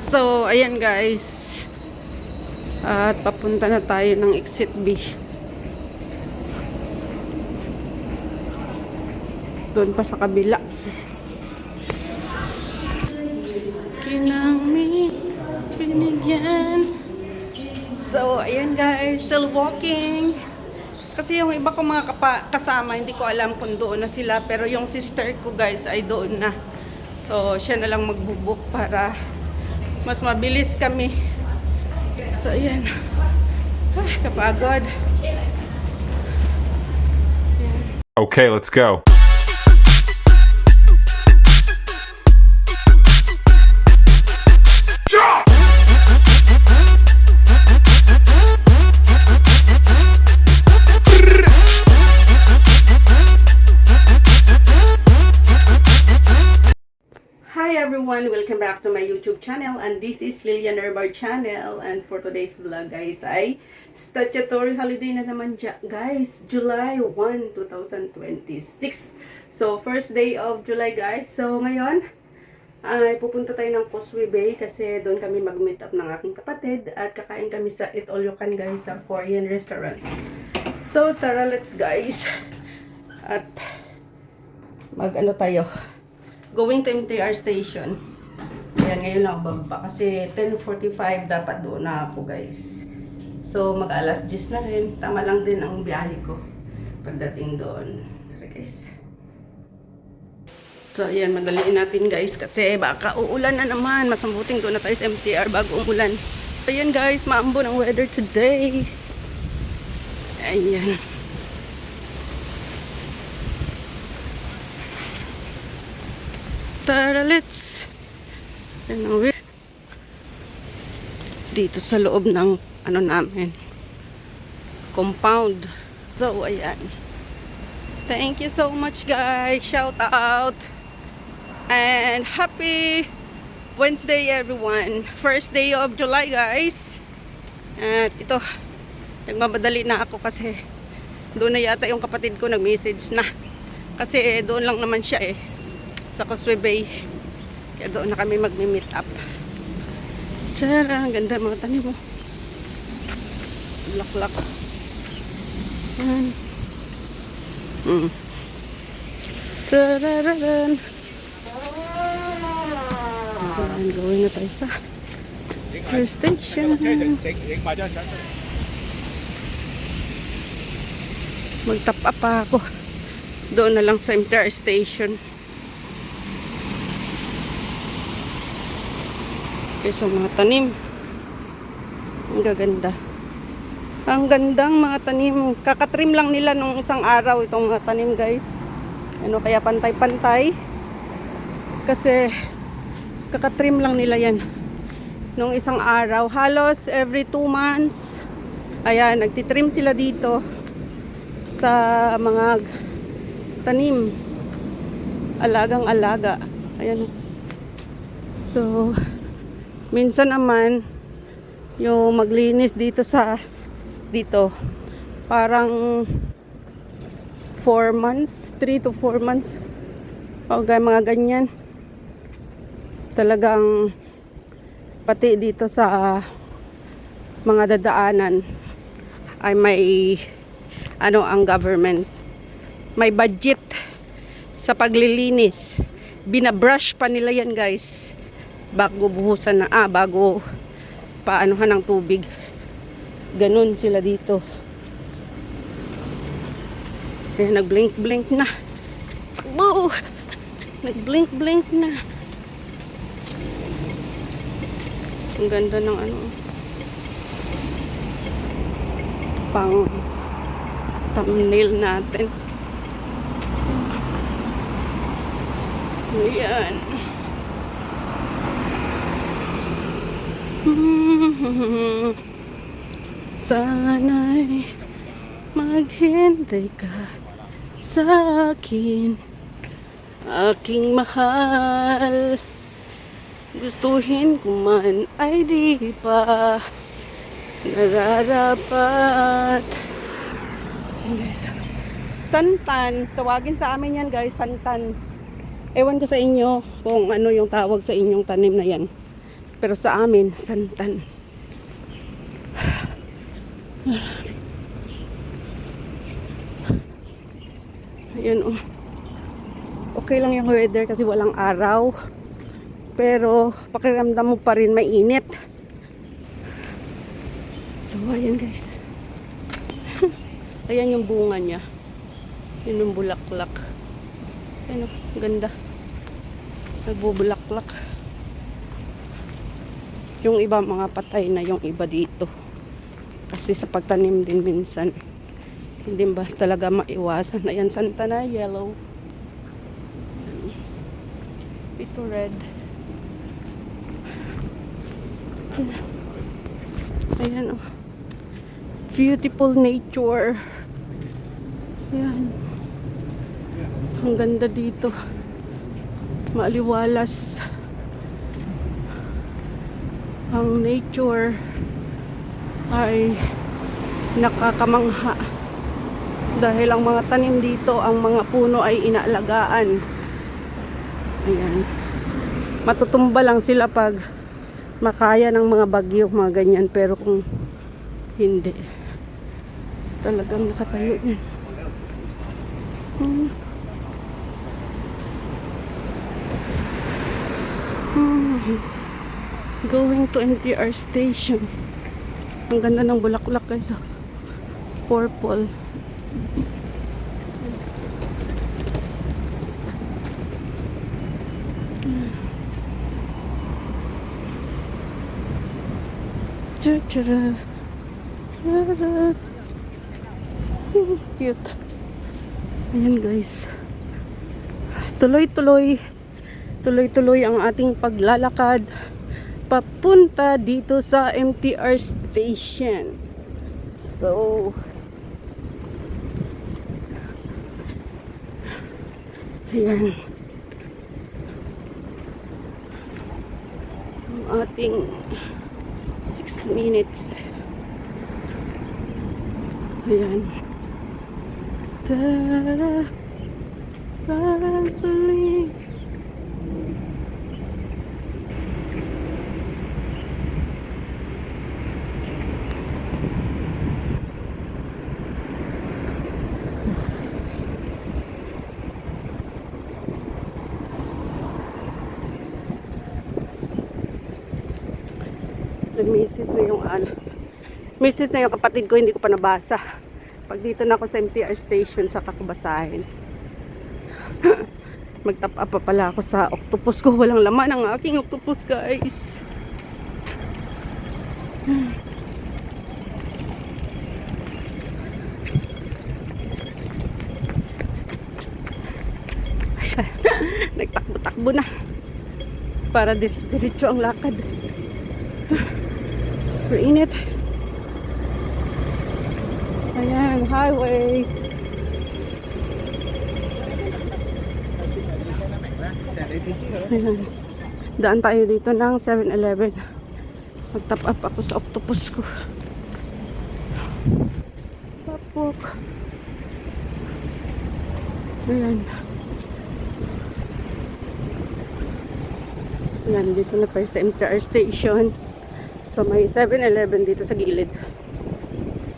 So, ayan guys. At papunta na tayo ng exit B. Doon pa sa kabila. Kinang binigyan. So, ayan guys. Still walking. Kasi yung iba kong mga kasama, hindi ko alam kung doon na sila. Pero yung sister ko guys ay doon na. So, siya na lang magbubuk para mas mabilis kami. So, ayan. Ay, kapagod. Ayan. Okay, let's go. Hi everyone! Welcome back to my YouTube channel, and this is Lilian Herbard channel. And for today's vlog guys ay statutory holiday na naman guys, July 1, 2026. So first day of July guys. So ngayon ay pupunta tayo ng Causeway Bay kasi doon kami mag-meet up ng aking kapatid at kakain kami sa Eat All You Can guys, sa Korean restaurant. So tara, let's guys. At mag-ano tayo, going to MTR station. Ayan, ngayon lang ako bababa kasi 10:45 dapat doon na ako guys. So mag-alas 10 na rin. Tama lang din ang biyahe ko pagdating doon. Tara guys. So ayan, madaliin natin guys kasi baka uulan na naman. Mas mabuting doon na tayo sa MTR bago umulan. So ayan guys, maambon ang weather today. Ayan. Tara, let's dito sa loob ng ano namin, compound. So ayan, thank you so much guys, shout out and happy Wednesday everyone, first day of July guys. At ito, nagmamadali na ako kasi doon na yata yung kapatid ko nag-message na kasi doon lang naman siya sa Causeway Bay. Kaya doon na kami magmi-meet up. Tara, ang ganda mga tanim mo. Laklak. Yan. Tararan. Ayan, gawin na tayo sa first station. Mag-top up pa ako. Doon na lang sa MTR station. Okay, so mga tanim. Ang gaganda. Ang gandang mga tanim. Kakatrim lang nila nung isang araw itong mga tanim guys. Ano kaya pantay-pantay? Kasi kakatrim lang nila yan nung isang araw. Halos every 2 months. Ayan, nagtitrim sila dito sa mga tanim. Alagang-alaga. Ayan. So minsan naman yung maglinis dito parang 4 months, 3 to 4 months o mga ganyan. Talagang pati dito sa mga dadaanan ay may ang government may budget sa paglilinis. Binabrush pa nila yan guys bago buhusan na, bago paanuhan ng tubig. Ganun sila dito. Kaya nag-blink-blink na. Woo! Nag-blink-blink na. Ang ganda ng pang thumbnail natin. Ayan. Sana'y maghintay ka sa akin, aking mahal. Gustuhin ko man ay di pa nararapat. Santan, tawagin sa amin yan guys, santan. Ewan ko sa inyo kung ano yung tawag sa inyong tanim na yan. Pero sa amin, santan. Ayan oh. Okay lang yung weather kasi walang araw. Pero pakiramdam mo pa rin mainit. So ayan guys. Ayan yung bunga niya. Yun yung bulaklak. Ayan oh, ganda. Nagbubulaklak. Yung iba mga patay na yung iba dito. Kasi sa pagtanim din minsan hindi ba talaga maiwasan. Ayan, Santana yellow. Ito red. Ayan oh. Beautiful nature. Ayan. Ang ganda dito. Maaliwalas. Ang nature ay nakakamangha. Dahil ang mga tanim dito, ang mga puno ay inaalagaan. Ayan. Matutumba lang sila pag makaya ng mga bagyo, mga ganyan. Pero kung hindi, talagang nakatayo yan. Going to MTR station. Ang ganda ng bulaklak guys. Purple. Cute. Ayan guys. Tuloy-tuloy ang ating paglalakad papunta dito sa MTR station. So ayan ang ating 6 minutes. Ayan. Tara, balik. Misis na yung kapatid ko, hindi ko pa nabasa. Pag dito na ako sa MTR station, saka ko basahin. Mag-top up pa pala ako sa octopus ko. Walang laman ang aking octopus guys. Nagtakbo-takbo na para diretso ang lakad. Mainit. Ayan, highway. Ayan. Daan tayo dito ng 7-Eleven. Mag-top up ako sa octopus ko. Papok. Ayan. Ayan, dito na tayo sa MTR station. So may 7-Eleven dito sa gilid.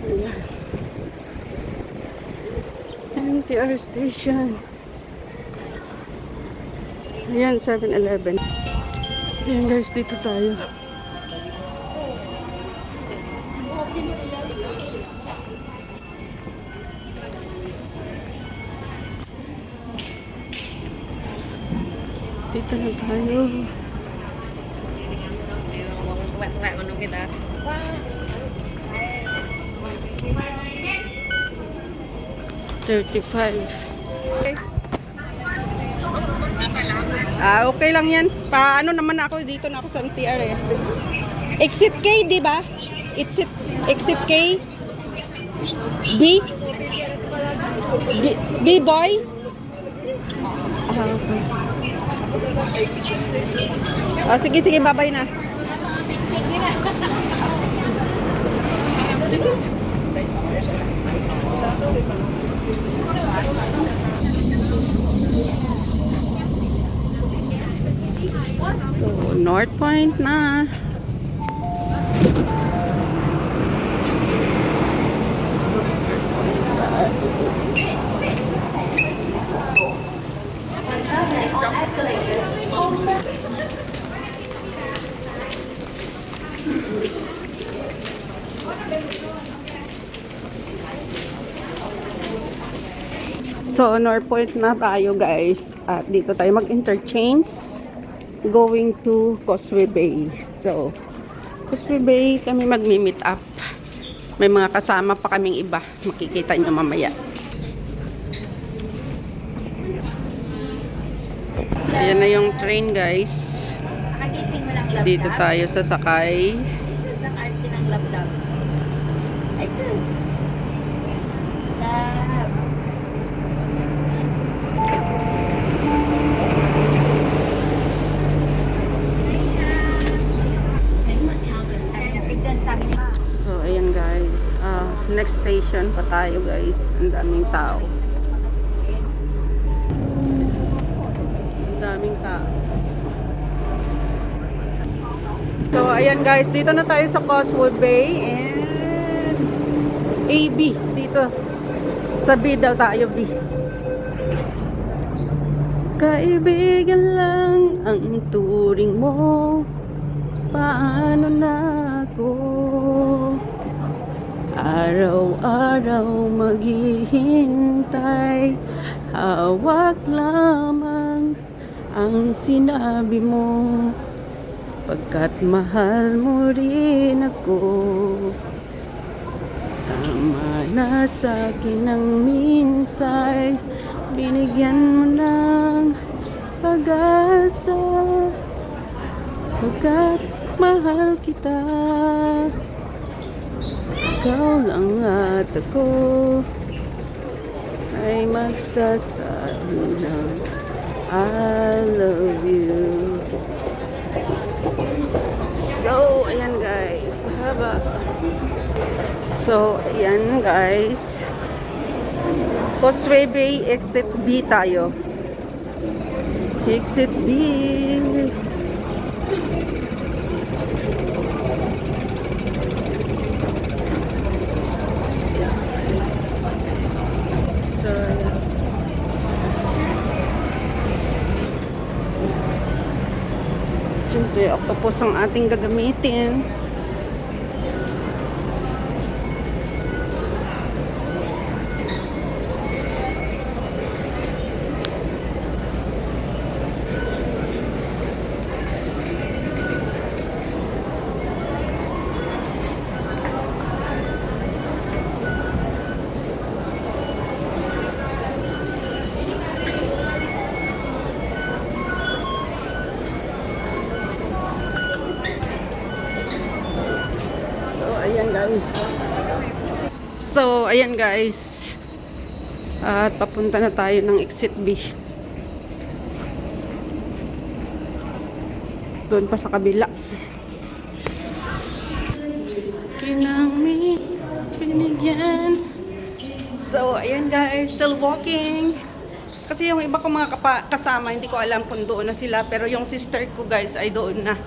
Ayan. MTR station. Ayan, 7-Eleven. Ayan guys, dito tayo. Dito na tayo. Ano kita? 35. Okay. Okay lang yan. Paano naman ako dito na ako sa MTR eh. Exit K, di ba? Exit K. B. B-boy. Okay. Sige, bye-bye na. So, North Point na. So, North Point na tayo guys. At dito tayo mag-interchange going to Causeway Bay. So, Causeway Bay kami mag-meet up. May mga kasama pa kaming iba. Makikita nyo mamaya. Ayan na yung train guys. Nakagising mo lang love. Dito tayo sasakay. Isus ang arte ng love. Ay, sus. Love. So, ayan guys. Next station pa tayo guys. Ang daming tao. Ang daming tao. So, ayan guys. Dito na tayo sa Causeway Bay and AB. Dito. Sa B daw tayo, B. Kaibigan lang ang turing mo. Paano na ako? Araw-araw maghihintay. Hawak lamang ang sinabi mo. Pagkat mahal mo rin ako. Tama na sa akin ang minsay. Binigyan mo ng pag-asa. Pagkat mahal kita. Ikaw lang at ako ay magsasabi ng I love you. So, ayan guys. Mahaba. So, ayan guys. Causeway Bay, exit B tayo. Exit B. So, siyempre, octopus ang ating gagamitin. So, ayan guys. At papunta na tayo ng exit B. Doon pa sa kabila. Kinami, binigyan. So, ayan guys. Still walking. Kasi yung iba ko mga kasama, hindi ko alam kung doon na sila. Pero yung sister ko guys ay doon na.